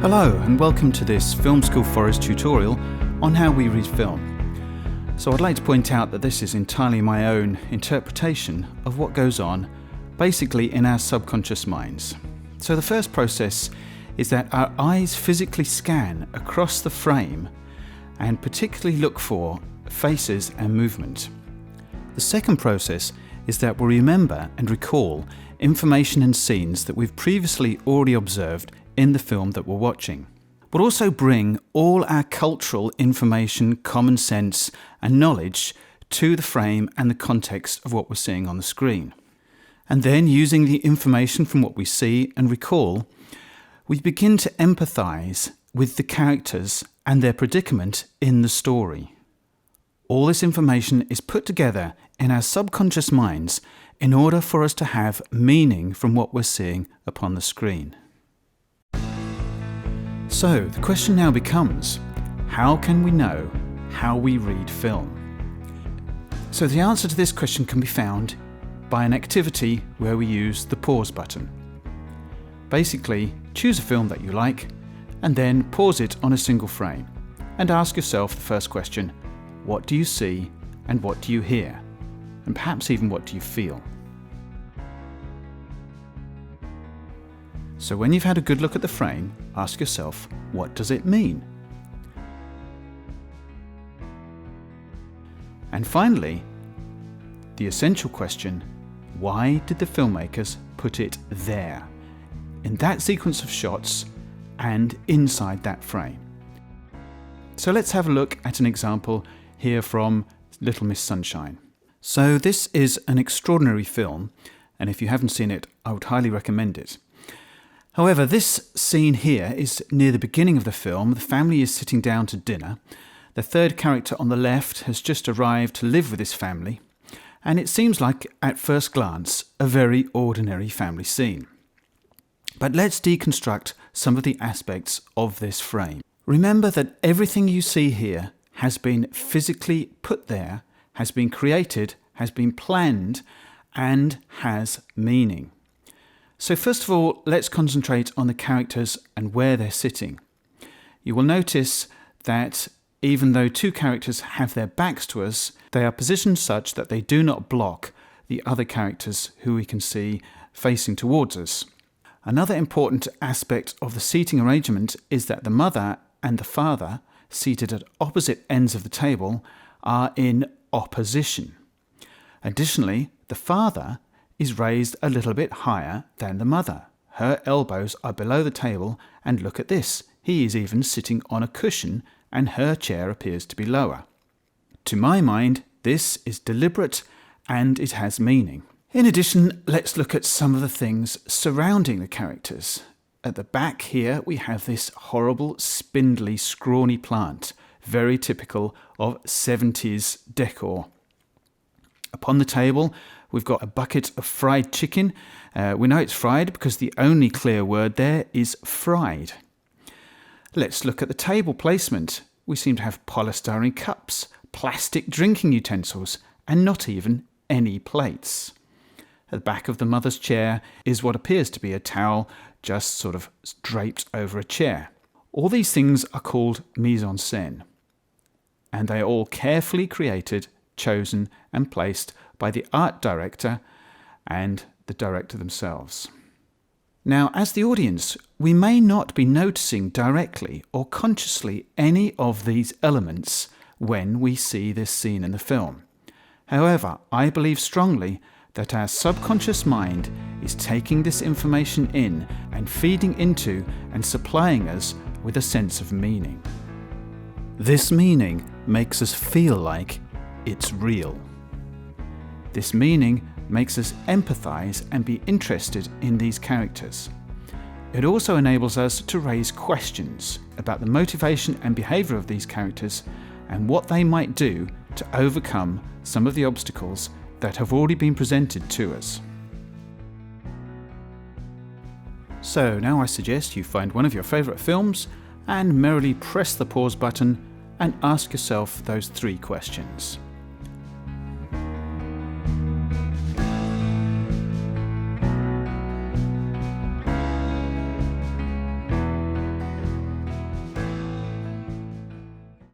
Hello and welcome to this Film School Forest tutorial on how we read film. So I'd like to point out that this is entirely my own interpretation of what goes on basically in our subconscious minds. So the first process is that our eyes physically scan across the frame and particularly look for faces and movement. The second process is that we remember and recall information and scenes that we've previously already observed in the film that we're watching. We'll also bring all our cultural information, common sense and knowledge to the frame and the context of what we're seeing on the screen. And then, using the information from what we see and recall, we begin to empathise with the characters and their predicament in the story. All this information is put together in our subconscious minds in order for us to have meaning from what we're seeing upon the screen. So the question now becomes, how can we know how we read film? So the answer to this question can be found by an activity where we use the pause button. Basically, choose a film that you like and then pause it on a single frame and ask yourself the first question: what do you see and what do you hear? And perhaps even what do you feel? So when you've had a good look at the frame, ask yourself, what does it mean? And finally, the essential question: why did the filmmakers put it there, in that sequence of shots and inside that frame? So let's have a look at an example here from Little Miss Sunshine. So this is an extraordinary film, and if you haven't seen it, I would highly recommend it. However, this scene here is near the beginning of the film. The family is sitting down to dinner. The third character on the left has just arrived to live with his family, and it seems like, at first glance, a very ordinary family scene. But let's deconstruct some of the aspects of this frame. Remember that everything you see here has been physically put there, has been created, has been planned, and has meaning. So first of all, let's concentrate on the characters and where they're sitting. You will notice that even though two characters have their backs to us, they are positioned such that they do not block the other characters who we can see facing towards us. Another important aspect of the seating arrangement is that the mother and the father, seated at opposite ends of the table, are in opposition. Additionally, the father is raised a little bit higher than the mother. Her elbows are below the table, and look at this, he is even sitting on a cushion and her chair appears to be lower. To my mind, this is deliberate and it has meaning. In addition, let's look at some of the things surrounding the characters. At the back here we have this horrible, spindly, scrawny plant, very typical of 70s decor. Upon the table we've got a bucket of fried chicken. We know it's fried because the only clear word there is fried. Let's look at the table placement. We seem to have polystyrene cups, plastic drinking utensils, and not even any plates. At the back of the mother's chair is what appears to be a towel just sort of draped over a chair. All these things are called mise-en-scène, and they are all carefully created, chosen and placed by the art director and the director themselves. Now, as the audience, we may not be noticing directly or consciously any of these elements when we see this scene in the film. However, I believe strongly that our subconscious mind is taking this information in and feeding into and supplying us with a sense of meaning. This meaning makes us feel like it's real. This meaning makes us empathise and be interested in these characters. It also enables us to raise questions about the motivation and behaviour of these characters and what they might do to overcome some of the obstacles that have already been presented to us. So now I suggest you find one of your favourite films and merrily press the pause button and ask yourself those 3 questions.